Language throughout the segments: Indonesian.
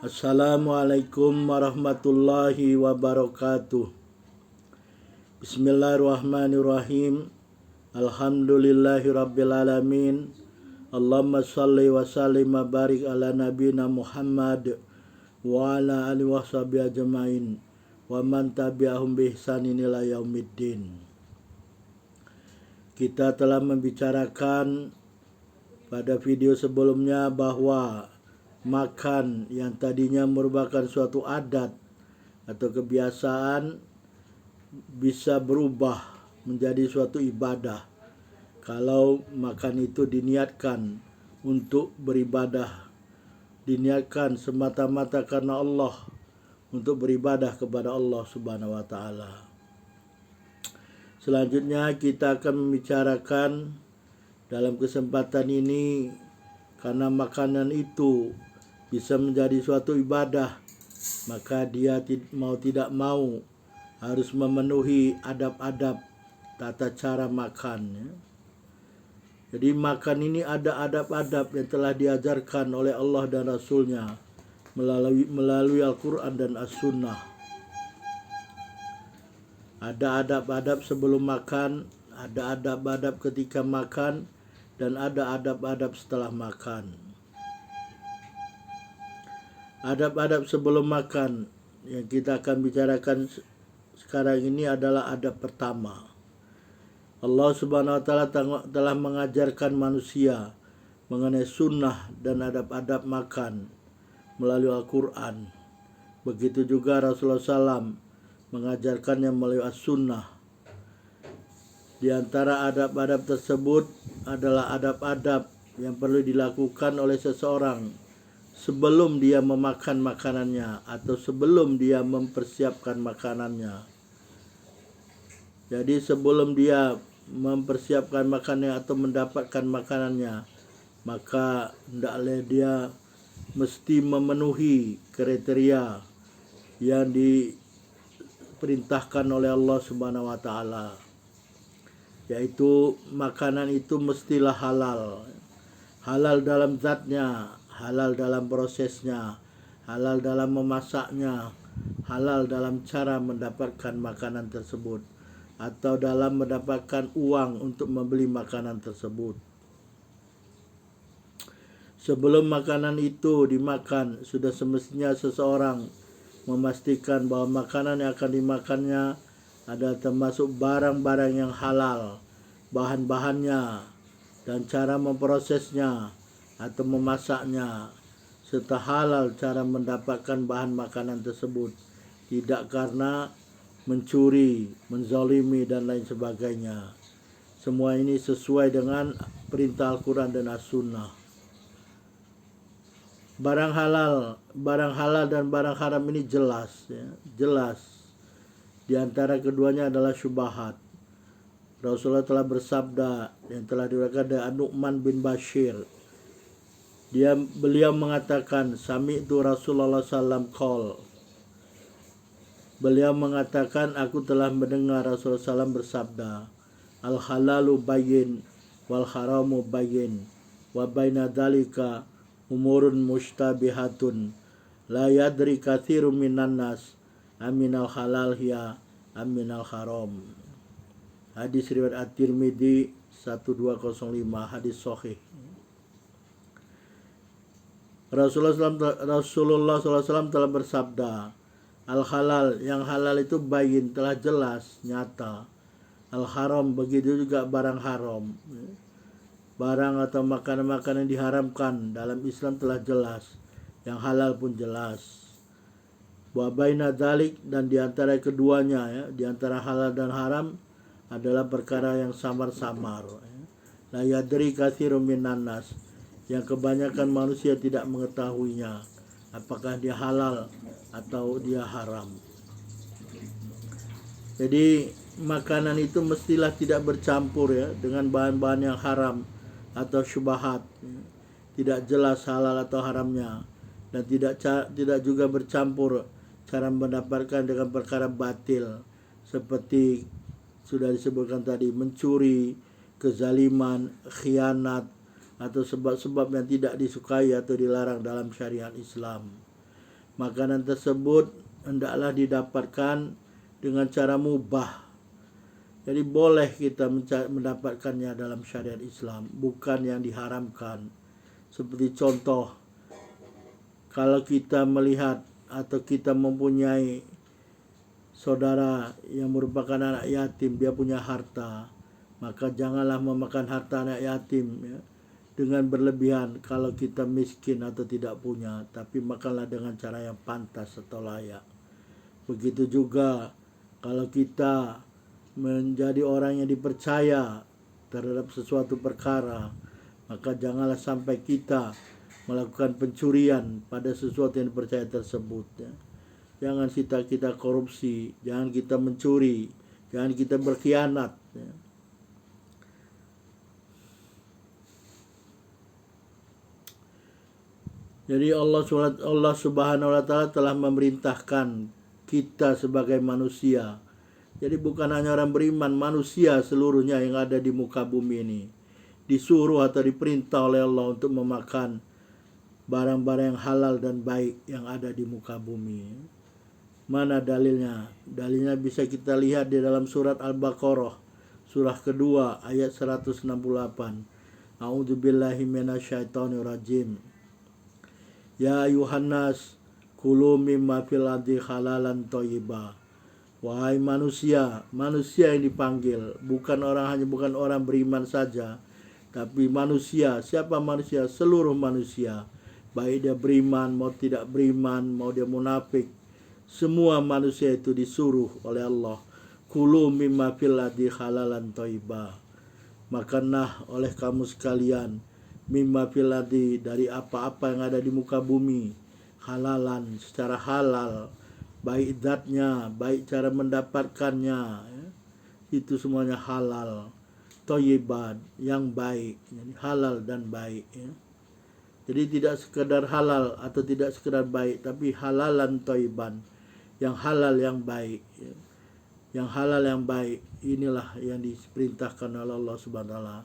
Assalamualaikum warahmatullahi wabarakatuh. Bismillahirrahmanirrahim. Alhamdulillahi rabbil alamin. Allahumma salli wa sallim wa barik ala nabina Muhammad wa ala alihi wa sahbihi ajma'in wa man tabi'ahum bi ihsanin ila yaumiddin. Kita telah membicarakan pada video sebelumnya bahwa makan yang tadinya merupakan suatu adat atau kebiasaan bisa berubah menjadi suatu ibadah kalau makan itu diniatkan untuk beribadah, diniatkan semata-mata karena Allah, untuk beribadah kepada Allah Subhanahu wa taala. Selanjutnya kita akan membicarakan dalam kesempatan ini, karena makanan itu bisa menjadi suatu ibadah, maka dia mau tidak mau harus memenuhi adab-adab tata cara makan. Jadi makan ini ada adab-adab yang telah diajarkan oleh Allah dan Rasulnya melalui Al-Quran dan As-Sunnah. Ada adab-adab sebelum makan, ada adab-adab ketika makan, dan ada adab-adab setelah makan. Adab-adab sebelum makan yang kita akan bicarakan sekarang ini adalah adab pertama. Allah Subhanahu wa taala telah mengajarkan manusia mengenai sunnah dan adab-adab makan melalui Al-Quran. Begitu juga Rasulullah SAW mengajarkannya melalui As-Sunnah. Di antara adab-adab tersebut adalah adab-adab yang perlu dilakukan oleh seseorang sebelum dia memakan makanannya atau sebelum dia mempersiapkan makanannya. Jadi sebelum dia mempersiapkan makanannya atau mendapatkan makanannya, maka hendaklah dia mesti memenuhi kriteria yang diperintahkan oleh Allah Subhanahu wa taala, yaitu makanan itu mestilah halal. Halal dalam zatnya, halal dalam prosesnya, halal dalam memasaknya, halal dalam cara mendapatkan makanan tersebut, atau dalam mendapatkan uang untuk membeli makanan tersebut. Sebelum makanan itu dimakan, sudah semestinya seseorang memastikan bahwa makanan yang akan dimakannya adalah termasuk barang-barang yang halal, bahan-bahannya dan cara memprosesnya atau memasaknya, serta halal cara mendapatkan bahan makanan tersebut, tidak karena mencuri, menzalimi dan lain sebagainya. Semua ini sesuai dengan perintah Al-Quran dan As-Sunnah. Barang halal dan barang haram ini jelas. Di antara keduanya adalah syubhat. Rasulullah telah bersabda yang telah diriwayatkan dari An-Nu'man bin Bashir. Beliau mengatakan, sami'tu Rasulullah sallam qol. Beliau mengatakan, aku telah mendengar Rasulullah sallam bersabda, al halalu bayyin wal haramu bayyin wa baina dzalika umurun mushtabihatun la yadri katsirun minan nas aminal halal hiya aminal haram. Hadis riwayat At-Tirmidzi 1205, hadis sahih. Rasulullah SAW telah bersabda, al-halal, yang halal itu bayin, telah jelas, nyata. Al-haram, begitu juga barang haram. Barang atau makanan-makanan yang diharamkan dalam Islam telah jelas, yang halal pun jelas. Wa baina dzalik, dan diantara keduanya, diantara halal dan haram adalah perkara yang samar-samar. La yadri katsirun minan nas, yang kebanyakan manusia tidak mengetahuinya, apakah dia halal atau dia haram. Jadi makanan itu mestilah tidak bercampur dengan bahan-bahan yang haram atau syubhat, tidak jelas halal atau haramnya, dan tidak juga bercampur cara mendapatkan dengan perkara batil seperti sudah disebutkan tadi, mencuri, kezaliman, khianat, atau sebab-sebab yang tidak disukai atau dilarang dalam syariat Islam. Makanan tersebut hendaklah didapatkan dengan cara mubah. Jadi boleh kita mendapatkannya dalam syariat Islam, bukan yang diharamkan. Seperti contoh, kalau kita melihat atau kita mempunyai saudara yang merupakan anak yatim, dia punya harta, maka janganlah memakan harta anak yatim ya, dengan berlebihan kalau kita miskin atau tidak punya, tapi makanlah dengan cara yang pantas atau layak. Begitu juga kalau kita menjadi orang yang dipercaya terhadap sesuatu perkara, maka janganlah sampai kita melakukan pencurian pada sesuatu yang dipercaya tersebut ya. Jangan kita korupsi, jangan kita mencuri, jangan kita berkhianat ya. Jadi Allah Subhanahu wa taala telah memerintahkan kita sebagai manusia. Jadi bukan hanya orang beriman, manusia seluruhnya yang ada di muka bumi ini disuruh atau diperintah oleh Allah untuk memakan barang-barang yang halal dan baik yang ada di muka bumi. Mana dalilnya? Dalilnya bisa kita lihat di dalam surat Al-Baqarah, surah kedua ayat 168. A'udzubillahi minasyaitonirrajim. Ya ayuhannas kulu mimma fil ardi halalan thayyiba. Wahai manusia, manusia yang dipanggil, bukan orang beriman saja, tapi manusia. Siapa manusia? Seluruh manusia. Baik dia beriman, mau tidak beriman, mau dia munafik, semua manusia itu disuruh oleh Allah. Kulu mimma fil ardi halalan thayyiba. Makanlah oleh kamu sekalian mimma fil ardi, dari apa-apa yang ada di muka bumi, halalan, secara halal, baik zatnya, baik cara mendapatkannya ya. Itu semuanya halal, thayyiban, yang baik, jadi halal dan baik ya. Jadi tidak sekedar halal atau tidak sekedar baik, tapi halalan thayyiban, yang halal yang baik ya. Yang halal yang baik inilah yang diperintahkan oleh Allah Subhanahu wa taala.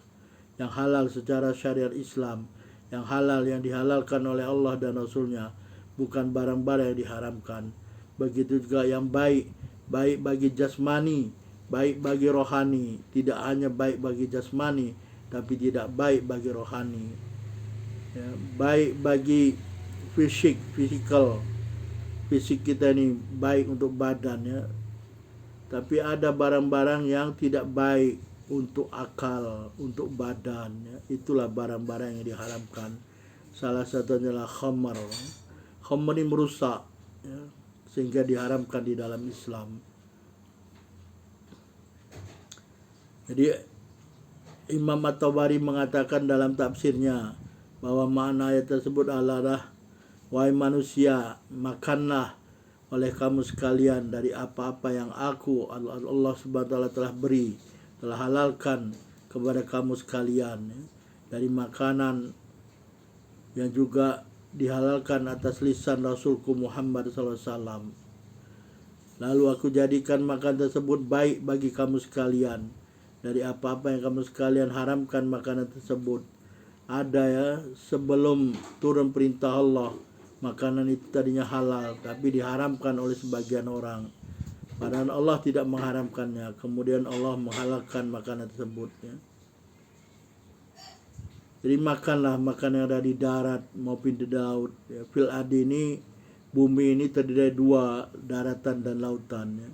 Yang halal secara syariat Islam, yang halal yang dihalalkan oleh Allah dan Rasulnya, bukan barang-barang yang diharamkan. Begitu juga yang baik, baik bagi jasmani, baik bagi rohani. Tidak hanya baik bagi jasmani, tapi tidak baik bagi rohani ya, baik bagi fisik kita ini baik untuk badan ya, tapi ada barang-barang yang tidak baik untuk akal, untuk badan ya. Itulah barang-barang yang diharamkan. Salah satunya adalah khamar. Khamar ini merusak ya, sehingga diharamkan di dalam Islam. Jadi Imam At-Tabari mengatakan dalam tafsirnya bahwa makna ayat tersebut adalah, wahai manusia, makanlah oleh kamu sekalian dari apa-apa yang aku Allah Subhanahu wa taala telah beri, telah halalkan kepada kamu sekalian ya, dari makanan yang juga dihalalkan atas lisan Rasulku Muhammad SAW. Lalu aku jadikan makan tersebut baik bagi kamu sekalian dari apa-apa yang kamu sekalian haramkan makanan tersebut. Ada ya, sebelum turun perintah Allah, makanan itu tadinya halal, tapi diharamkan oleh sebagian orang. Padahal Allah tidak mengharamkannya. Kemudian Allah menghalalkan makanan tersebut ya. Jadi makanlah makanan yang ada di darat maupun di laut ya. Fil ardi ini, bumi ini terdiri dari dua, daratan dan lautan ya.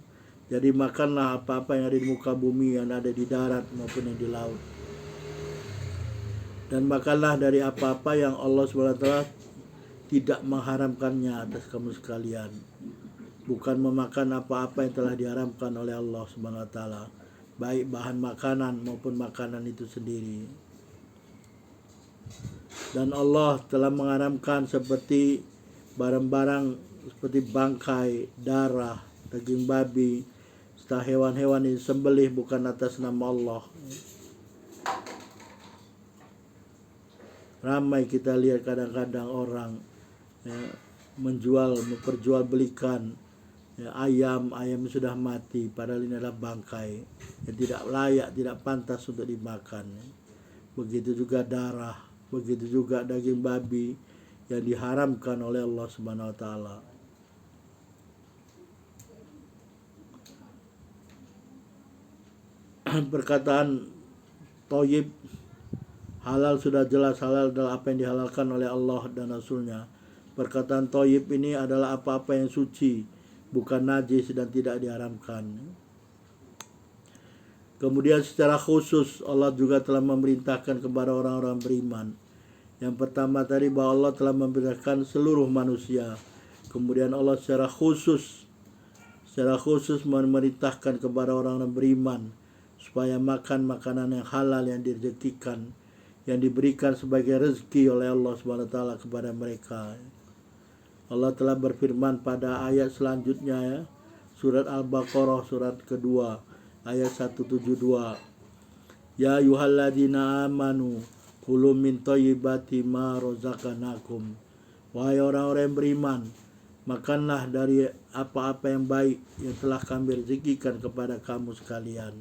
Jadi makanlah apa-apa yang ada di muka bumi, yang ada di darat maupun yang di laut. Dan makanlah dari apa-apa yang Allah SWT tidak mengharamkannya atas kamu sekalian. Bukan memakan apa-apa yang telah diharamkan oleh Allah SWT, baik bahan makanan maupun makanan itu sendiri. Dan Allah telah mengharamkan seperti barang-barang seperti bangkai, darah, daging babi, serta hewan-hewan yang disembelih bukan atas nama Allah. Ramai kita lihat kadang-kadang orang ya, memperjualbelikan ya, ayam yang sudah mati, padahal ini adalah bangkai yang tidak layak, tidak pantas untuk dimakan ya. Begitu juga darah, begitu juga daging babi yang diharamkan oleh Allah Subhanahu wa taala. perkataan thayyib, halal sudah jelas, halal adalah apa yang dihalalkan oleh Allah dan Rasulnya. Perkataan thayyib ini adalah apa-apa yang suci, bukan najis dan tidak diharamkan. Kemudian secara khusus Allah juga telah memerintahkan kepada orang-orang beriman. Yang pertama tadi bahwa Allah telah memerintahkan seluruh manusia. Kemudian Allah secara khusus memerintahkan kepada orang-orang beriman supaya makan makanan yang halal yang direzekikan, yang diberikan sebagai rezeki oleh Allah SWT kepada mereka. Allah telah berfirman pada ayat selanjutnya, ya, surat Al-Baqarah surat kedua ayat 172. Ya ayyuhalladzina amanu kulu min thayyibati ma razaqnakum. Wahai orang-orang yang beriman, makanlah dari apa-apa yang baik yang telah kami rezekikan kepada kamu sekalian.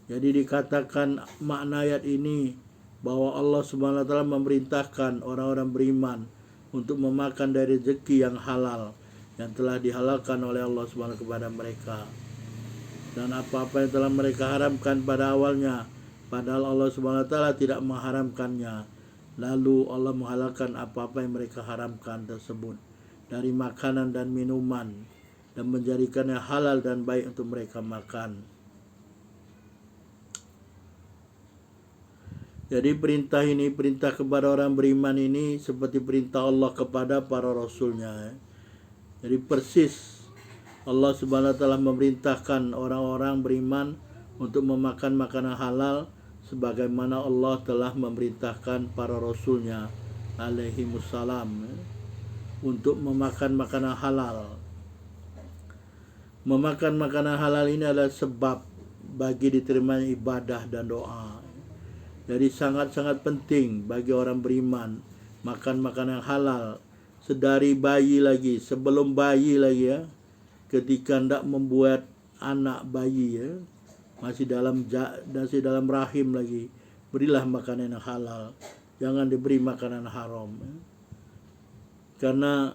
Jadi dikatakan makna ayat ini bahwa Allah Subhanahu wa taala memerintahkan orang-orang beriman untuk memakan dari rezeki yang halal yang telah dihalalkan oleh Allah Subhanahu kepada mereka. Dan apa-apa yang telah mereka haramkan pada awalnya, padahal Allah Subhanahu wa taala tidak mengharamkannya. Lalu Allah menghalalkan apa-apa yang mereka haramkan tersebut dari makanan dan minuman dan menjadikannya halal dan baik untuk mereka makan. Jadi perintah ini, perintah kepada orang beriman ini seperti perintah Allah kepada para rasulnya. Jadi persis Allah Subhanahu wa taala memerintahkan orang-orang beriman untuk memakan makanan halal sebagaimana Allah telah memerintahkan para rasulnya alaihimussalam untuk memakan makanan halal. Memakan makanan halal ini adalah sebab bagi diterimanya ibadah dan doa. Jadi sangat-sangat penting bagi orang beriman makan makanan halal sedari bayi lagi, sebelum bayi lagi, ya, ketika hendak membuat anak bayi, ya, masih dalam rahim lagi, berilah makanan yang halal, jangan diberi makanan haram, ya. Karena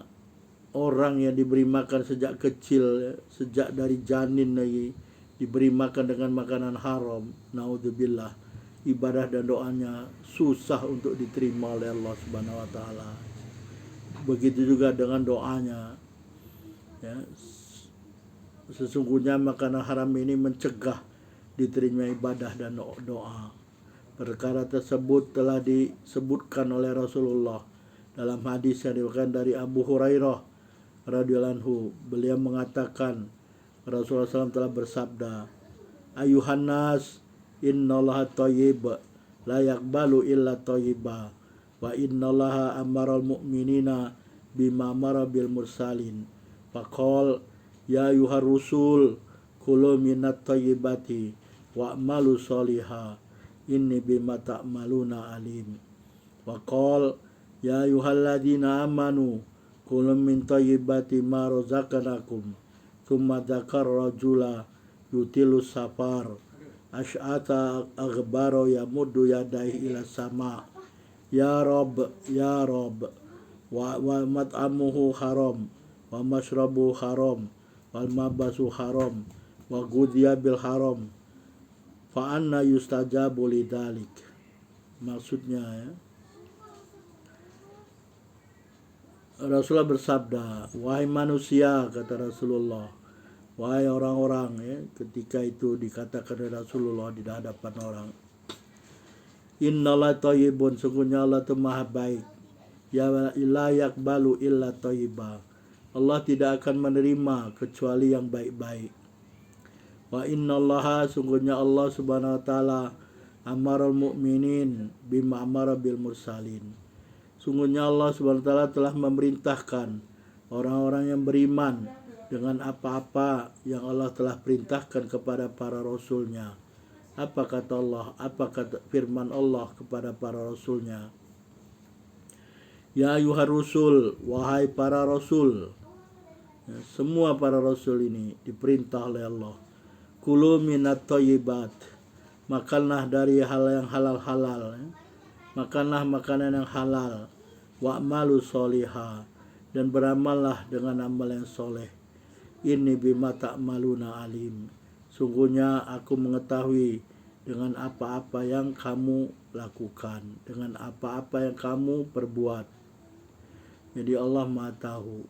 orang yang diberi makan sejak kecil, ya, sejak dari janin lagi diberi makan dengan makanan haram, naudzubillah, ibadah dan doanya susah untuk diterima oleh Allah Subhanahu wa taala. Begitu juga dengan doanya, ya. Sesungguhnya makanan haram ini mencegah diterima ibadah dan doa. Perkara tersebut telah disebutkan oleh Rasulullah dalam hadis yang diriwayatkan dari Abu Hurairah radhiyallahu anhu. Beliau mengatakan Rasulullah SAW telah bersabda, ayuhan nas, innallaha thayyib la yaqbalu illa thayyiba wa innallaha amaral mu'minina bima amara bil mursalin faqal ya ayyuhar rusul kulu minat thayyibati wa'malu sholiha inni bima ta'maluna alim wa qal ya ayyuhalladzina amanu kulu min thayyibati ma razaqnakum thumma dzakara rajula yutilu safar asy'ata aghbaro yamuddu yadaihi ila sama ya Rob wa mat'amuhu haram wa mashrabu haram wal mabasu haram wa ghudhiya bil haram fa anna yustajabu lidzalik. Maksudnya, ya, Rasulullah bersabda, wahai manusia, kata Rasulullah, wahai orang-orang, ya, ketika itu dikatakan oleh Rasulullah di hadapan orang, innallaha thayyibun, sungguhnya Allah itu maha baik, ya la yaqbalu illa thayyiba, Allah tidak akan menerima kecuali yang baik-baik. Wa innallaha, sungguhnya Allah Subhanahu wa taala amaral mu'minin bima amara bil mursalin, sungguhnya Allah Subhanahu wa taala telah memerintahkan orang-orang yang beriman dengan apa-apa yang Allah telah perintahkan kepada para rasulnya. Apa kata Allah? Apa kata firman Allah kepada para rasulnya? Ya ayyuhar rusul, wahai para rasul. Ya, semua para rasul ini diperintah oleh Allah. Kulu minat thayyibat, makanlah dari hal yang halal-halal, ya. Makanlah makanan yang halal. Wa'malu sholiha, dan beramallah dengan amal yang soleh. Ini bima ta'maluna alim, Sungguhnya aku mengetahui dengan apa-apa yang kamu lakukan, dengan apa-apa yang kamu perbuat. Jadi Allah Maha tahu.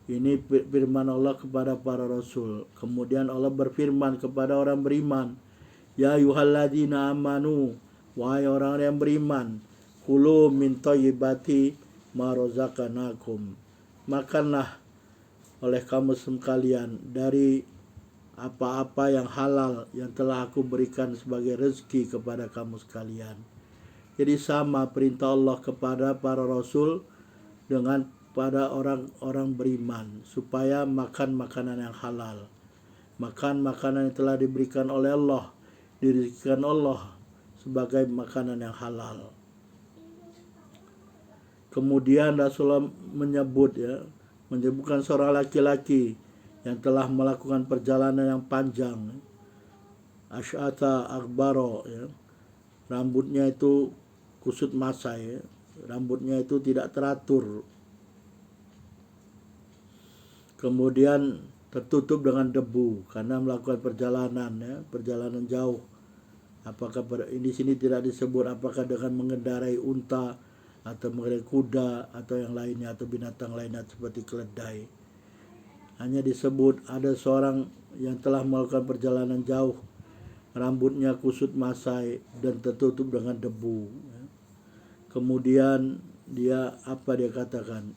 Ini firman Allah kepada para rasul. Kemudian Allah berfirman kepada orang beriman, ya ayyuhalladzina amanu, wahai orang yang beriman, kulu min thayyibati ma razaqnakum, makanlah oleh kamu sekalian dari apa-apa yang halal yang telah aku berikan sebagai rezeki kepada kamu sekalian. Jadi sama perintah Allah kepada para rasul dengan pada orang-orang beriman supaya makan makanan yang halal, makan makanan yang telah diberikan oleh Allah, dirizikan Allah sebagai makanan yang halal. Kemudian Rasulullah menyebutkan seorang laki-laki yang telah melakukan perjalanan yang panjang, Asy'atha Aghbara, rambutnya itu kusut masai, rambutnya itu tidak teratur, kemudian tertutup dengan debu karena melakukan perjalanan jauh. Apakah di sini tidak disebut apakah dengan mengendarai unta atau mengendarai kuda atau yang lainnya atau binatang lainnya seperti keledai. Hanya disebut ada seorang yang telah melakukan perjalanan jauh, rambutnya kusut masai dan tertutup dengan debu. Kemudian dia katakan?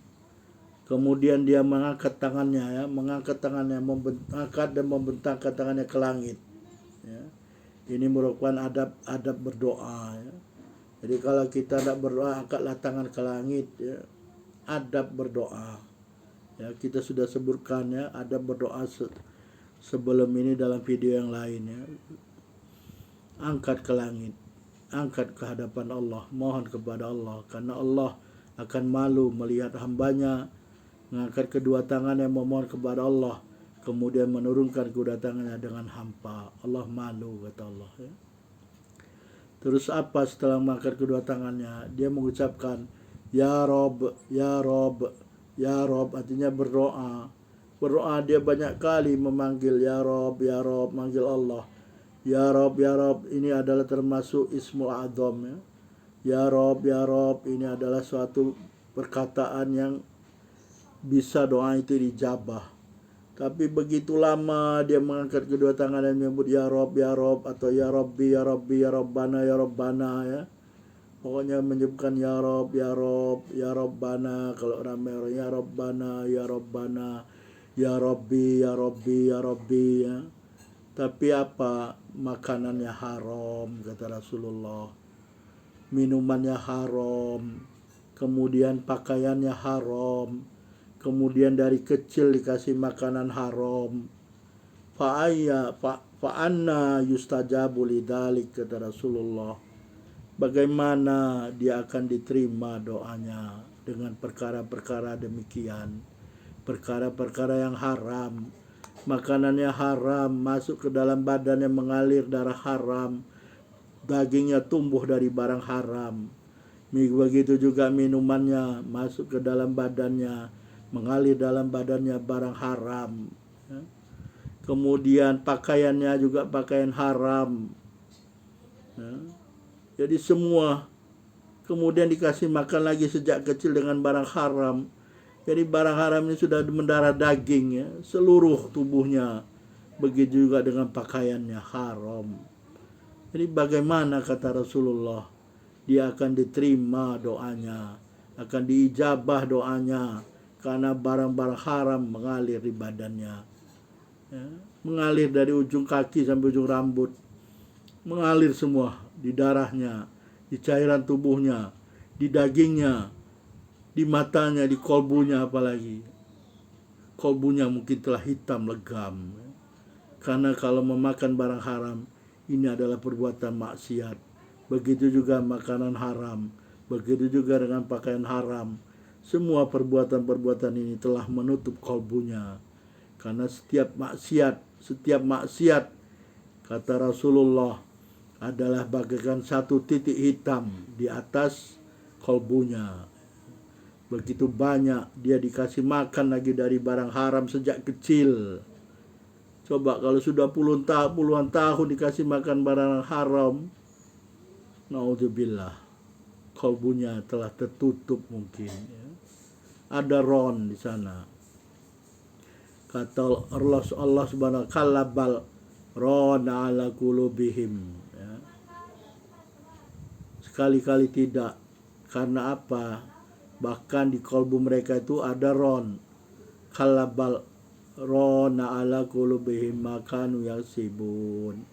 Kemudian dia mengangkat tangannya, mengangkat dan membentangkan tangannya ke langit. Ini merupakan adab berdoa. Jadi kalau kita tidak berdoa, angkatlah tangan ke langit. Adab berdoa. Kita sudah sebutkan adab berdoa sebelum ini dalam video yang lain. Angkat ke langit, angkat ke hadapan Allah, mohon kepada Allah, karena Allah akan malu melihat hambanya mengangkat kedua tangan yang memohon kepada Allah, kemudian menurunkan kedua tangannya dengan hampa. Allah malu, kata Allah. Terus apa setelah mengangkat kedua tangannya? Dia mengucapkan, Ya Rob, Ya Rob, Ya Rob, artinya berdoa. Berdoa dia banyak kali memanggil Ya Rob, manggil Allah. Ya Rob, ini adalah termasuk Ismul A'zam. Ya Rob, ini adalah suatu perkataan yang bisa doa itu dijabah. Tapi begitu lama dia mengangkat kedua tangan dan menyebut Ya Rob, atau Ya Rabbi, Ya Rabbana, Ya Rabbana, Pokoknya menyebutkan Ya Rob, Ya Rabbana. Kalau ramai orang Ya Rabbana, Ya Rabbana, Ya Rabbi, Ya Rabbi. Tapi apa? Makanannya haram, kata Rasulullah. Minumannya haram. Kemudian pakaiannya haram. Kemudian dari kecil dikasih makanan haram. Fa'anna yustajabu lidzalik, kata Rasulullah. Bagaimana dia akan diterima doanya dengan perkara-perkara demikian, perkara-perkara yang haram, makanannya haram, masuk ke dalam badannya mengalir darah haram, dagingnya tumbuh dari barang haram. Begitu juga minumannya masuk ke dalam badannya, mengalir dalam badannya barang haram. Kemudian pakaiannya juga pakaian haram. Jadi semua. Kemudian dikasih makan lagi sejak kecil dengan barang haram. Jadi barang haram ini sudah mendarah daging, seluruh tubuhnya. Begitu juga dengan pakaiannya haram. Jadi bagaimana, kata Rasulullah, dia akan diterima doanya, akan diijabah doanya, karena barang-barang haram mengalir di badannya. Mengalir dari ujung kaki sampai ujung rambut. Mengalir semua di darahnya, di cairan tubuhnya, di dagingnya, di matanya, di kolbunya apalagi. Kolbunya mungkin telah hitam legam. Karena kalau memakan barang haram, ini adalah perbuatan maksiat. Begitu juga makanan haram. Begitu juga dengan pakaian haram. Semua perbuatan-perbuatan ini telah menutup kolbunya. Karena setiap maksiat, kata Rasulullah, adalah bagaikan satu titik hitam di atas kolbunya. Begitu banyak dia dikasih makan lagi dari barang haram sejak kecil. Coba kalau sudah puluhan tahun dikasih makan barang haram, naudzubillah, kalbunya telah tertutup mungkin. Ya. Ada ron di sana. Kata Allah subhanahu wa ta'ala, bal rona ala qulubihim. Ya. Sekali-kali tidak. Karena apa? Bahkan di kalbu mereka itu ada ron. Kalabal rona ala qulubihim makanu yaksibun.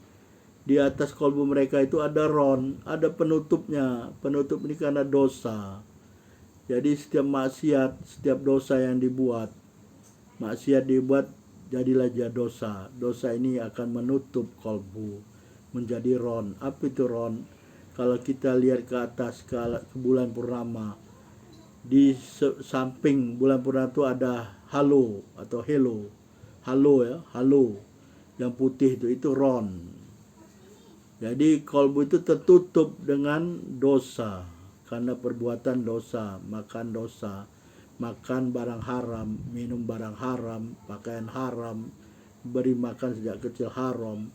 Di atas kalbu mereka itu ada ron, ada penutupnya. Penutup ini karena dosa. Jadi setiap maksiat, setiap dosa yang dibuat, maksiat dibuat jadilah dia dosa. Dosa ini akan menutup kalbu, menjadi ron. Apa itu ron? Kalau kita lihat ke atas ke bulan purnama, di samping bulan purnama itu ada halo atau halo ya, halo yang putih itu ron. Jadi kalbu itu tertutup dengan dosa karena perbuatan dosa, makan barang haram, minum barang haram, pakaian haram, beri makan sejak kecil haram.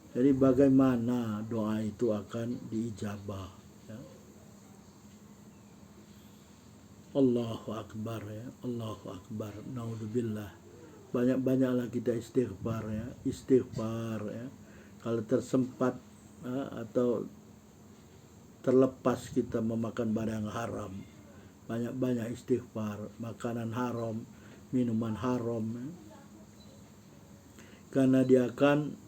Jadi bagaimana doa itu akan diijabah? Ya. Allahu Akbar ya, Allahu Akbar, naudzubillah. Banyak-banyaklah kita istighfar ya, ya. Kalau tersempat atau terlepas kita memakan barang haram, banyak-banyak istighfar, makanan haram, minuman haram ya. Karena dia akan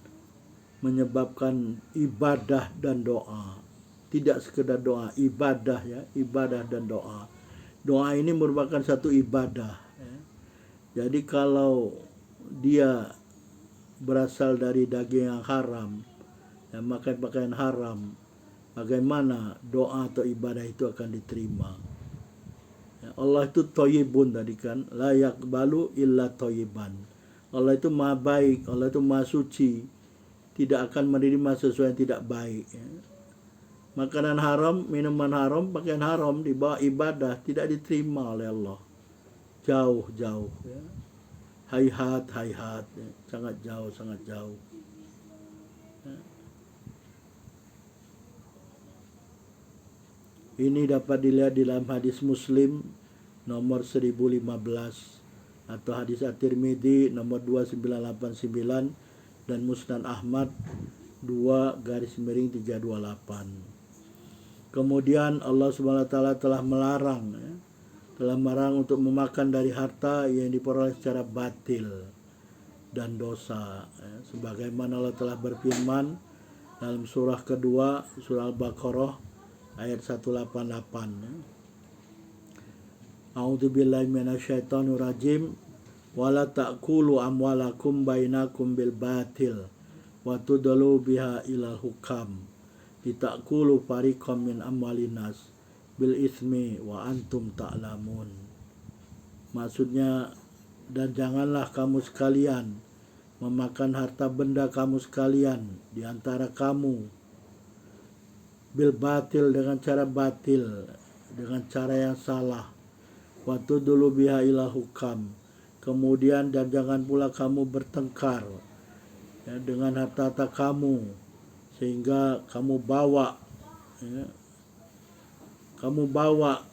menyebabkan ibadah dan doa. Tidak sekedar doa, ibadah ya, ibadah dan doa. Doa ini merupakan satu ibadah ya. Jadi kalau dia berasal dari daging yang haram, ya, makan pakaian haram, bagaimana doa atau ibadah itu akan diterima? Ya, Allah itu thayyibun tadi kan, la yaqbalu illa thayyiban. Allah itu maha baik, Allah itu maha suci, tidak akan menerima sesuatu yang tidak baik ya. Makanan haram, minuman haram, pakaian haram di bawah ibadah tidak diterima oleh Allah. Jauh-jauh ya. Hayhat ya. Sangat jauh ya. Ini dapat dilihat di dalam hadis Muslim nomor 1015 atau hadis At-Tirmidzi nomor 2989 dan Musnad Ahmad 2-328. Kemudian Allah Subhanahu wa taala telah melarang ya, untuk memakan dari harta yang diperoleh secara batil dan dosa ya. Sebagaimana Allah telah berfirman dalam surah kedua, surah Al-Baqarah ayat 188 ya. A'udzubillahi minasyaitonir rajim wala ta'kulu amwalakum bainakum bil batil wa tudlu biha ilal hukam litakulu fariqam min amwalinas bil ismi wa antum ta'lamun. Maksudnya, dan janganlah kamu sekalian memakan harta benda kamu sekalian di antara kamu bil batil, dengan cara batil, dengan cara yang salah, wa tudlu biha ilal hukam, kemudian dan jangan pula kamu bertengkar ya, dengan harta-harta kamu sehingga kamu bawa ya,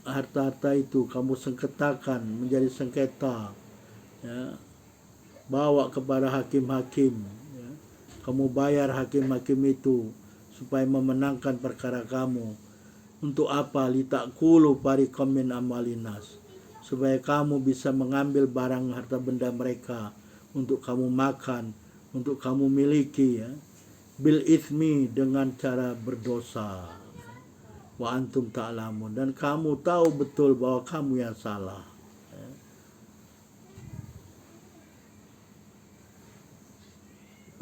harta-harta itu kamu sengketakan menjadi sengketa ya, bawa kepada hakim-hakim ya, kamu bayar hakim-hakim itu supaya memenangkan perkara kamu. Untuk apa? Litakulu fariqam min amwalinas, supaya kamu bisa mengambil barang harta benda mereka untuk kamu makan, untuk kamu miliki ya. Bil ismi, dengan cara berdosa, wa antum ta'lamun, dan kamu tahu betul bahwa kamu yang salah.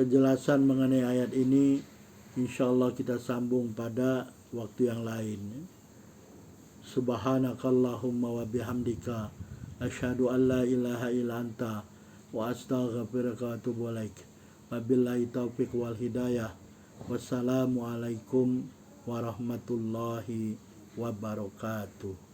Penjelasan mengenai ayat ini insyaallah kita sambung pada waktu yang lain. Subhanakallahumma wa bihamdika asyhadu an la ilaha illa anta wa astaghfiruka wa atubu ilaik. Wabillahi taufiq wal hidayah. Wassalamualaikum warahmatullahi wabarakatuh.